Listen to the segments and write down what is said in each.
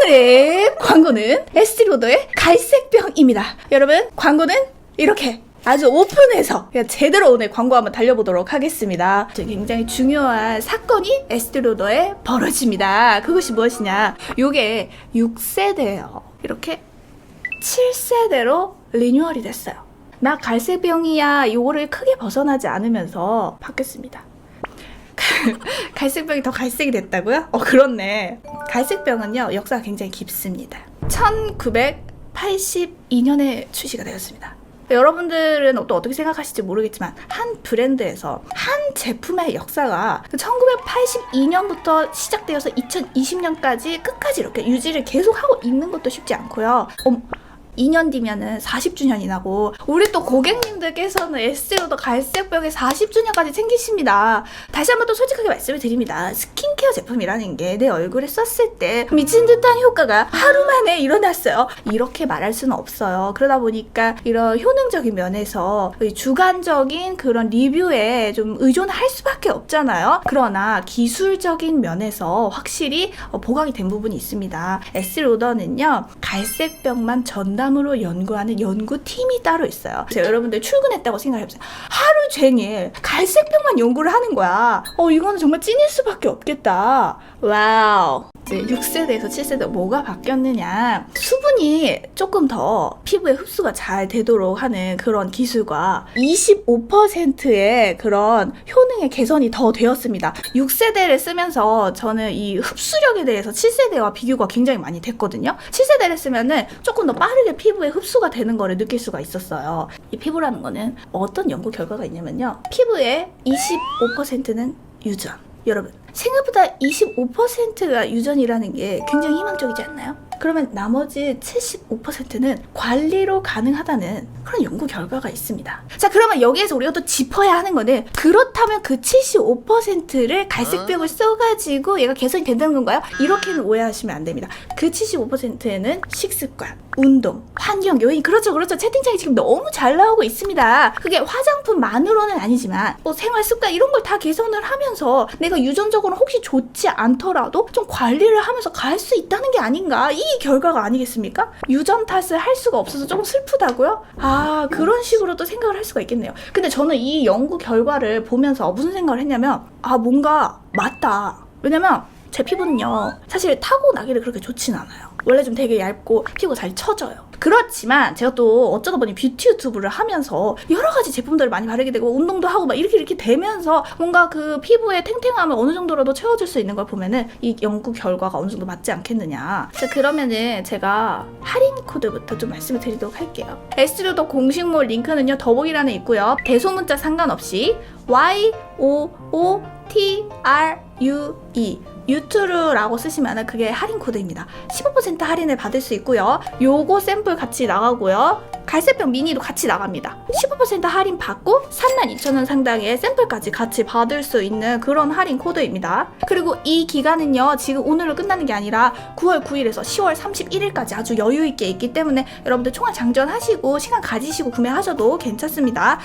오늘의 광고는 에스티로더의 갈색병입니다. 여러분, 광고는 이렇게 아주 오픈해서 제대로 오늘 광고 한번 달려보도록 하겠습니다. 굉장히 중요한 사건이 에스티로더에 벌어집니다. 그것이 무엇이냐, 요게 6세대예요. 이렇게 7세대로 리뉴얼이 됐어요. 나 갈색병이야 요거를 크게 벗어나지 않으면서 바뀌었습니다. 갈색병이 더 갈색이 됐다고요? 그렇네. 갈색병은요, 역사가 굉장히 깊습니다. 1982년에 출시가 되었습니다. 여러분들은 또 어떻게 생각하실지 모르겠지만 한 브랜드에서 한 제품의 역사가 1982년부터 시작되어서 2020년까지 끝까지 이렇게 유지를 계속하고 있는 것도 쉽지 않고요. 2년 뒤면은 40주년이 나고, 우리 또 고객님들께서는 에스티로더 갈색병의 40주년까지 챙기십니다. 다시 한번 또 솔직하게 말씀을 드립니다. 스킨케어 제품이라는 게 내 얼굴에 썼을 때 미친 듯한 효과가 하루 만에 일어났어요. 이렇게 말할 수는 없어요. 그러다 보니까 이런 효능적인 면에서 주관적인 그런 리뷰에 좀 의존할 수밖에 없잖아요. 그러나 기술적인 면에서 확실히 보강이 된 부분이 있습니다. 에스티로더는요, 갈색병만 전담으로 연구하는 연구팀이 따로 있어요. 제가 여러분들 출근했다고 생각해보세요. 하루 종일 갈색병만 연구를 하는 거야. 이거는 정말 찐일 수밖에 없겠다. 와우. 이제 6세대에서 7세대 뭐가 바뀌었느냐, 수분이 조금 더 피부에 흡수가 잘 되도록 하는 그런 기술과 25%의 그런 효능의 개선이 더 되었습니다. 6세대를 쓰면서 저는 이 흡수력에 대해서 7세대와 비교가 굉장히 많이 됐거든요. 7세대를 쓰면은 조금 더 빠르게 피부에 흡수가 되는 거를 느낄 수가 있었어요. 이 피부라는 거는 어떤 연구 결과가 있냐면요, 피부의 25%는 유전. 여러분, 생각보다 25%가 유전이라는 게 굉장히 희망적이지 않나요? 그러면 나머지 75%는 관리로 가능하다는 그런 연구 결과가 있습니다. 자, 그러면 여기에서 우리가 또 짚어야 하는 거는, 그렇다면 그 75%를 갈색병을 써가지고 얘가 개선이 된다는 건가요? 이렇게는 오해하시면 안 됩니다. 그 75%는 식습관, 운동, 환경 요인, 그렇죠. 채팅창이 지금 너무 잘 나오고 있습니다. 그게 화장품만으로는 아니지만 뭐 생활 습관 이런 걸 다 개선을 하면서 내가 유전적으로 혹시 좋지 않더라도 좀 관리를 하면서 갈 수 있다는 게 아닌가, 이 결과가 아니겠습니까? 유전 탓을 할 수가 없어서 조금 슬프다고요? 그런 식으로 또 생각을 할 수가 있겠네요. 근데 저는 이 연구 결과를 보면서 무슨 생각을 했냐면, 뭔가 맞다. 왜냐면 제 피부는요, 사실 타고나기를 그렇게 좋진 않아요. 원래 좀 되게 얇고 피부가 잘 처져요. 그렇지만 제가 또 어쩌다 보니 뷰티 유튜브를 하면서 여러 가지 제품들을 많이 바르게 되고 운동도 하고 막 이렇게 되면서 뭔가 그 피부의 탱탱함을 어느 정도라도 채워줄 수 있는 걸 보면은 이 연구 결과가 어느 정도 맞지 않겠느냐. 자, 그러면은 제가 할인 코드부터 좀 말씀을 드리도록 할게요. 에스티로더 공식몰 링크는요, 더보기란에 있고요. 대소문자 상관없이 YOOTRUE 유튜르라고 쓰시면 그게 할인 코드입니다. 15% 할인을 받을 수 있고요. 요거 샘플 같이 나가고요. 갈색병 미니도 같이 나갑니다. 15% 할인 받고 32,000원 상당의 샘플까지 같이 받을 수 있는 그런 할인 코드입니다. 그리고 이 기간은요, 지금 오늘로 끝나는 게 아니라 9월 9일에서 10월 31일까지 아주 여유 있게 있기 때문에 여러분들 총알 장전하시고 시간 가지시고 구매하셔도 괜찮습니다.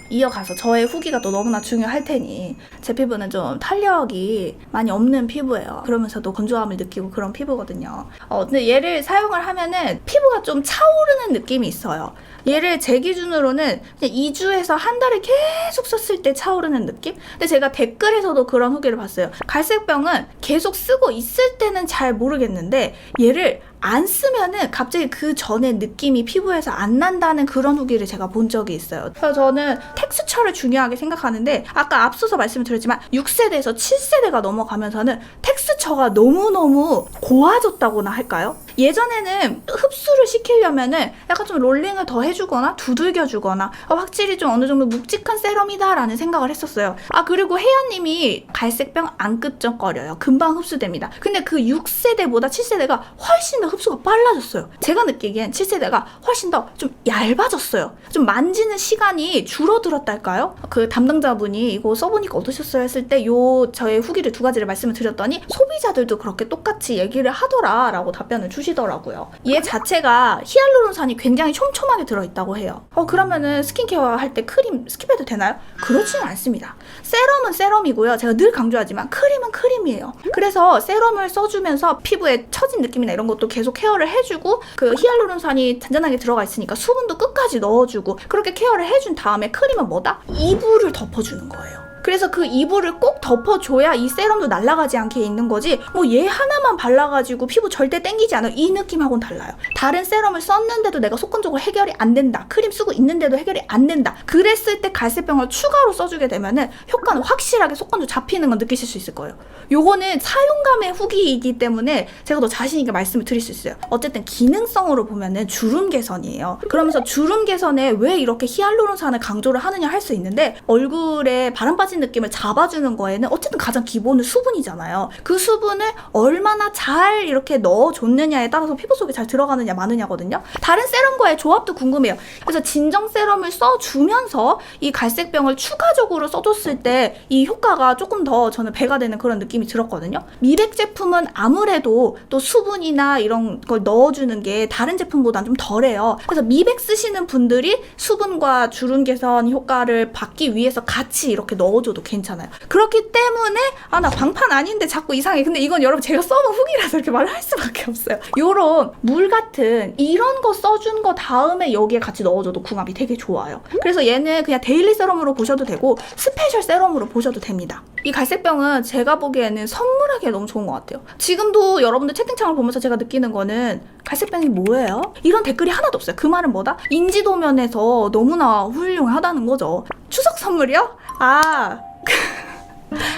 이어가서 저의 후기가 또 너무나 중요할 테니, 제 피부는 좀 탄력이 많이 없는 피부예요. 그러면서도 건조함을 느끼고 그런 피부거든요. 근데 얘를 사용을 하면은 피부가 좀 차오르는 느낌이 있어요. 얘를 제 기준으로는 그냥 2주에서 한 달을 계속 썼을 때 차오르는 느낌? 근데 제가 댓글에서도 그런 후기를 봤어요. 갈색병은 계속 쓰고 있을 때는 잘 모르겠는데 얘를 안 쓰면은 갑자기 그 전에 느낌이 피부에서 안 난다는 그런 후기를 제가 본 적이 있어요. 그래서 저는 텍스처를 중요하게 생각하는데, 아까 앞서서 말씀을 드렸지만 6세대에서 7세대가 넘어가면서는 텍스처가 너무너무 고와졌다고나 할까요? 예전에는 흡수를 시키려면은 약간 좀 롤링을 더 해주거나 두들겨주거나 확실히 좀 어느 정도 묵직한 세럼이다 라는 생각을 했었어요. 그리고 혜연님이 갈색병 안 끄적거려요. 금방 흡수됩니다. 근데 그 6세대보다 7세대가 훨씬 더 흡수가 빨라졌어요. 제가 느끼기엔 7세대가 훨씬 더 좀 얇아졌어요. 좀 만지는 시간이 줄어들었달까요? 그 담당자분이 이거 써보니까 어떠셨어요? 했을 때 저의 후기를 두 가지를 말씀을 드렸더니, 소비 소비자들도 그렇게 똑같이 얘기를 하더라 라고 답변을 주시더라고요. 얘 자체가 히알루론산이 굉장히 촘촘하게 들어있다고 해요. 그러면은 스킨케어 할 때 크림 스킵해도 되나요? 그렇지는 않습니다. 세럼은 세럼이고요. 제가 늘 강조하지만 크림은 크림이에요. 그래서 세럼을 써주면서 피부에 처진 느낌이나 이런 것도 계속 케어를 해주고, 그 히알루론산이 잔잔하게 들어가 있으니까 수분도 끝까지 넣어주고, 그렇게 케어를 해준 다음에 크림은 뭐다? 이불을 덮어주는 거예요. 그래서 그 이불을 꼭 덮어줘야 이 세럼도 날아가지 않게 있는 거지, 뭐 얘 하나만 발라가지고 피부 절대 땡기지 않아요. 이 느낌하고는 달라요. 다른 세럼을 썼는데도 내가 속건적으로 해결이 안 된다, 크림 쓰고 있는데도 해결이 안 된다, 그랬을 때 갈색병을 추가로 써주게 되면은 효과는 확실하게 속건조 잡히는 건 느끼실 수 있을 거예요. 요거는 사용감의 후기이기 때문에 제가 더 자신있게 말씀을 드릴 수 있어요. 어쨌든 기능성으로 보면은 주름 개선이에요. 그러면서 주름 개선에 왜 이렇게 히알루론산을 강조를 하느냐 할 수 있는데, 얼굴에 바람 빠진 느낌을 잡아주는 거에는 어쨌든 가장 기본은 수분이잖아요. 그 수분을 얼마나 잘 이렇게 넣어줬느냐에 따라서 피부 속에 잘 들어가느냐 마느냐거든요. 다른 세럼과의 조합도 궁금해요. 그래서 진정 세럼을 써주면서 이 갈색병을 추가적으로 써줬을 때 이 효과가 조금 더 저는 배가 되는 그런 느낌이 들었거든요. 미백 제품은 아무래도 또 수분이나 이런 걸 넣어주는 게 다른 제품보다는 좀 덜해요. 그래서 미백 쓰시는 분들이 수분과 주름 개선 효과를 받기 위해서 같이 이렇게 넣어줘도 괜찮아요. 그렇기 때문에 나 광판 아닌데 자꾸 이상해. 근데 이건 여러분 제가 써본 후기라서 이렇게 말을 할 수밖에 없어요. 요런 물 같은 이런 거 써준 거 다음에 여기에 같이 넣어줘도 궁합이 되게 좋아요. 그래서 얘는 그냥 데일리 세럼으로 보셔도 되고 스페셜 세럼으로 보셔도 됩니다. 이 갈색병은 제가 보기에는 선물하기에 너무 좋은 것 같아요. 지금도 여러분들 채팅창을 보면서 제가 느끼는 거는 갈색병이 뭐예요? 이런 댓글이 하나도 없어요. 그 말은 뭐다? 인지도 면에서 너무나 훌륭하다는 거죠. 추석 선물이요?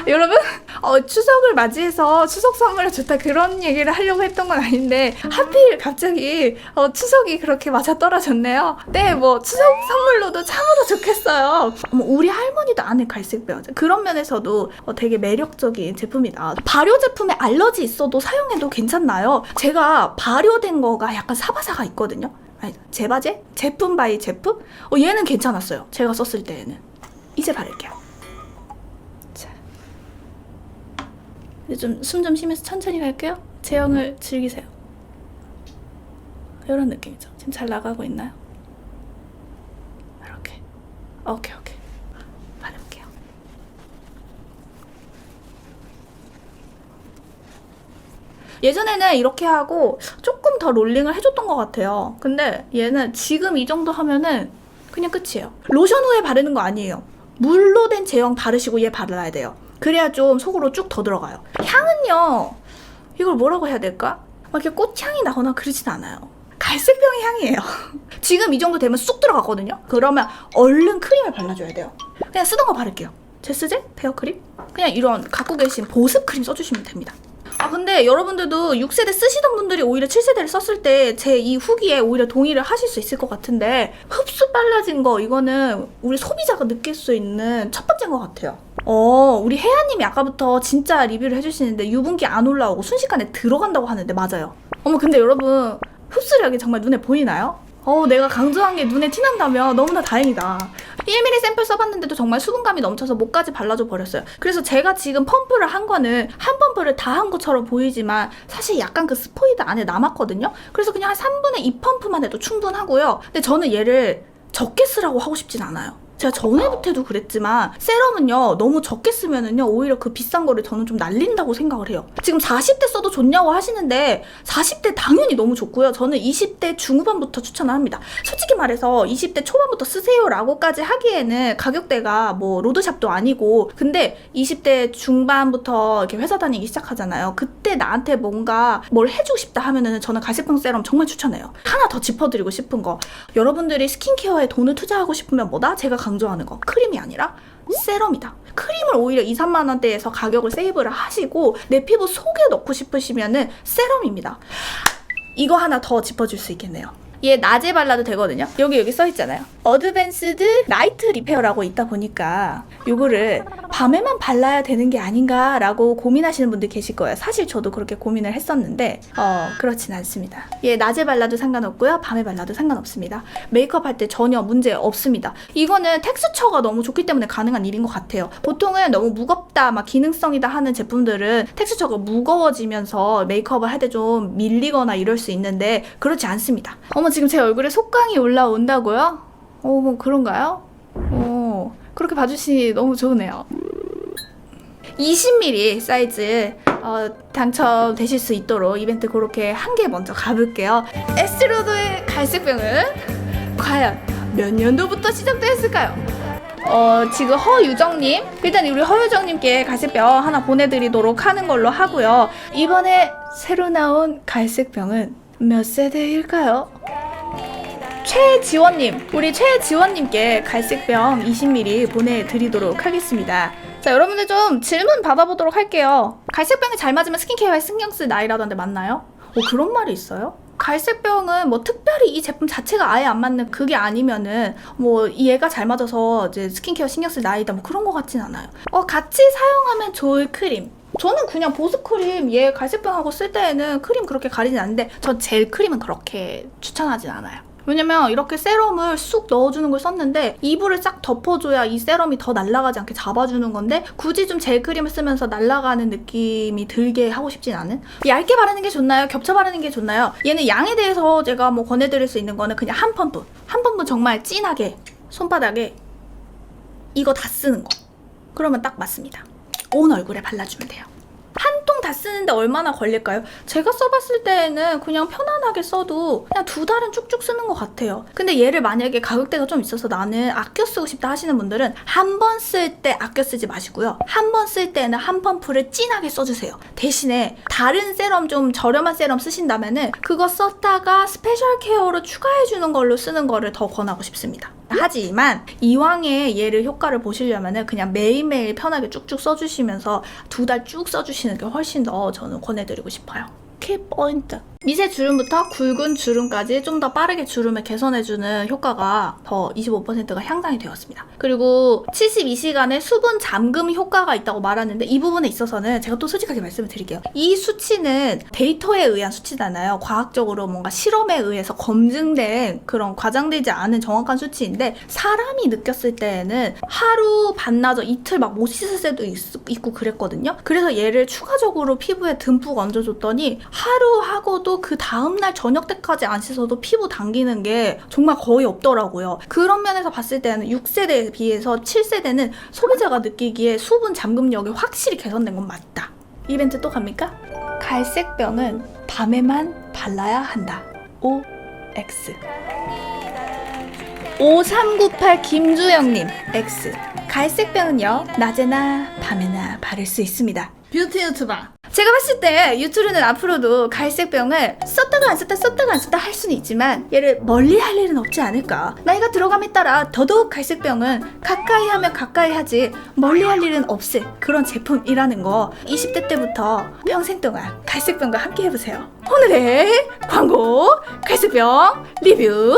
여러분, 추석을 맞이해서 추석 선물이 좋다 그런 얘기를 하려고 했던 건 아닌데 하필 갑자기 추석이 그렇게 맞아 떨어졌네요. 네, 뭐 추석 선물로도 참으로 좋겠어요. 우리 할머니도 아는 갈색병, 그런 면에서도 되게 매력적인 제품이다. 발효 제품에 알러지 있어도 사용해도 괜찮나요? 제가 발효된 거가 약간 사바사가 있거든요. 아니, 제바제? 제품 바이 제품? 얘는 괜찮았어요. 제가 썼을 때에는. 이제 바를게요. 좀 숨 좀 쉬면서 천천히 갈게요. 제형을 즐기세요. 이런 느낌이죠. 지금 잘 나가고 있나요? 이렇게. 오케이. 바를게요. 예전에는 이렇게 하고 조금 더 롤링을 해줬던 것 같아요. 근데 얘는 지금 이 정도 하면은 그냥 끝이에요. 로션 후에 바르는 거 아니에요. 물로 된 제형 바르시고 얘 발라야 돼요. 그래야 좀 속으로 쭉 더 들어가요. 향은요, 이걸 뭐라고 해야 될까? 막 이렇게 꽃향이 나거나 그러진 않아요. 갈색병의 향이에요. 지금 이 정도 되면 쑥 들어가거든요. 그러면 얼른 크림을 발라줘야 돼요. 그냥 쓰던 거 바를게요. 제스제 페어크림? 그냥 이런 갖고 계신 보습 크림 써주시면 됩니다. 근데 여러분들도 6세대 쓰시던 분들이 오히려 7세대를 썼을 때 제 이 후기에 오히려 동의를 하실 수 있을 것 같은데, 흡수 빨라진 거, 이거는 우리 소비자가 느낄 수 있는 첫 번째인 것 같아요. 우리 혜야님이 아까부터 진짜 리뷰를 해주시는데 유분기 안 올라오고 순식간에 들어간다고 하는데 맞아요. 근데 여러분 흡수력이 정말 눈에 보이나요? 내가 강조한 게 눈에 티난다면 너무나 다행이다. 1mm 샘플 써봤는데도 정말 수분감이 넘쳐서 목까지 발라줘 버렸어요. 그래서 제가 지금 펌프를 한 거는 한 펌프를 다 한 것처럼 보이지만 사실 약간 그 스포이드 안에 남았거든요. 그래서 그냥 한 3분의 2 펌프만 해도 충분하고요. 근데 저는 얘를 적게 쓰라고 하고 싶진 않아요. 제가 전에부터도 그랬지만 세럼은요 너무 적게 쓰면은요 오히려 그 비싼 거를 저는 좀 날린다고 생각을 해요. 지금 40대 써도 좋냐고 하시는데 40대 당연히 너무 좋고요. 저는 20대 중후반부터 추천을 합니다. 솔직히 말해서 20대 초반부터 쓰세요 라고까지 하기에는 가격대가 뭐 로드샵도 아니고, 근데 20대 중반부터 이렇게 회사 다니기 시작하잖아요. 그때 나한테 뭔가 뭘 해주고 싶다 하면은 저는 갈색병 세럼 정말 추천해요. 하나 더 짚어드리고 싶은 거, 여러분들이 스킨케어에 돈을 투자하고 싶으면 뭐다? 제가 강조하는 거, 크림이 아니라 세럼이다. 크림을 오히려 2, 3만 원대에서 가격을 세이브를 하시고 내 피부 속에 넣고 싶으시면은 세럼입니다. 이거 하나 더 짚어줄 수 있겠네요. 얘 낮에 발라도 되거든요. 여기 써있잖아요. 어드밴스드 나이트 리페어라고 있다 보니까 요거를 밤에만 발라야 되는 게 아닌가라고 고민하시는 분들 계실 거예요. 사실 저도 그렇게 고민을 했었는데 그렇진 않습니다. 예, 낮에 발라도 상관없고요. 밤에 발라도 상관없습니다. 메이크업 할 때 전혀 문제 없습니다. 이거는 텍스처가 너무 좋기 때문에 가능한 일인 것 같아요. 보통은 너무 무겁다, 막 기능성이다 하는 제품들은 텍스처가 무거워지면서 메이크업을 할 때 좀 밀리거나 이럴 수 있는데 그렇지 않습니다. 어머, 지금 제 얼굴에 속광이 올라온다고요? 뭐 그런가요? 그렇게 봐주시니 너무 좋으네요. 20mm 사이즈 당첨되실 수 있도록 이벤트 그렇게 한 개 먼저 가볼게요. 에스티로드의 갈색병은 과연 몇 년도부터 시작됐을까요? 지금 허유정님, 일단 우리 허유정님께 갈색병 하나 보내드리도록 하는 걸로 하고요. 이번에 새로 나온 갈색병은 몇 세대일까요? 최지원님, 우리 최지원님께 갈색병 20ml 보내드리도록 하겠습니다. 자, 여러분들 좀 질문 받아보도록 할게요. 갈색병이 잘 맞으면 스킨케어에 신경 쓸 나이라던데 맞나요? 그런 말이 있어요? 갈색병은 뭐 특별히 이 제품 자체가 아예 안 맞는 그게 아니면은 뭐 얘가 잘 맞아서 이제 스킨케어 신경 쓸 나이다 뭐 그런 거 같진 않아요. 같이 사용하면 좋을 크림. 저는 그냥 보습크림 얘 갈색병하고 쓸 때에는 크림 그렇게 가리진 않는데 전 젤 크림은 그렇게 추천하진 않아요. 왜냐면 이렇게 세럼을 쑥 넣어주는 걸 썼는데 이불을 싹 덮어줘야 이 세럼이 더 날아가지 않게 잡아주는 건데 굳이 좀 젤크림을 쓰면서 날아가는 느낌이 들게 하고 싶진 않은? 얇게 바르는 게 좋나요? 겹쳐 바르는 게 좋나요? 얘는 양에 대해서 제가 뭐 권해드릴 수 있는 거는 그냥 한 펌프 정말 진하게 손바닥에 이거 다 쓰는 거. 그러면 딱 맞습니다. 온 얼굴에 발라주면 돼요. 한 통 다 쓰는데 얼마나 걸릴까요? 제가 써봤을 때는 그냥 편안하게 써도 그냥 2달은 쭉쭉 쓰는 것 같아요. 근데 얘를 만약에 가격대가 좀 있어서 나는 아껴 쓰고 싶다 하시는 분들은 한 번 쓸 때 아껴 쓰지 마시고요. 한 번 쓸 때는 한 펌프를 진하게 써주세요. 대신에 다른 세럼 좀 저렴한 세럼 쓰신다면은 그거 썼다가 스페셜 케어로 추가해주는 걸로 쓰는 거를 더 권하고 싶습니다. 하지만 이왕에 얘를 효과를 보시려면은 그냥 매일매일 편하게 쭉쭉 써주시면서 2달 쭉 써주시는 게 훨씬 더 저는 권해드리고 싶어요. 키포인트. 미세 주름부터 굵은 주름까지 좀 더 빠르게 주름을 개선해주는 효과가 더 25%가 향상이 되었습니다. 그리고 72시간의 수분 잠금 효과가 있다고 말하는데 이 부분에 있어서는 제가 또 솔직하게 말씀을 드릴게요. 이 수치는 데이터에 의한 수치잖아요. 과학적으로 뭔가 실험에 의해서 검증된 그런 과장되지 않은 정확한 수치인데 사람이 느꼈을 때에는 하루 반나절 이틀 막 못 씻을 때도 있고 그랬거든요. 그래서 얘를 추가적으로 피부에 듬뿍 얹어줬더니 하루 하고도 그 다음날 저녁 때까지 안 씻어도 피부 당기는 게 정말 거의 없더라고요. 그런 면에서 봤을 때는 6세대에 비해서 7세대는 소비자가 느끼기에 수분 잠금력이 확실히 개선된 건 맞다. 이벤트 또 갑니까? 갈색병은 밤에만 발라야 한다. OX 5398 김주영님 X. 갈색병은요 낮에나 밤에나 바를 수 있습니다. 뷰티 유튜버, 제가 봤을 때 유튜브는 앞으로도 갈색병을 썼다가 안 썼다 할 수는 있지만 얘를 멀리 할 일은 없지 않을까. 나이가 들어감에 따라 더더욱 갈색병은 가까이 하면 가까이 하지 멀리 할 일은 없을 그런 제품이라는 거 20대 때부터 평생 동안 갈색병과 함께 해보세요. 오늘의 광고 갈색병 리뷰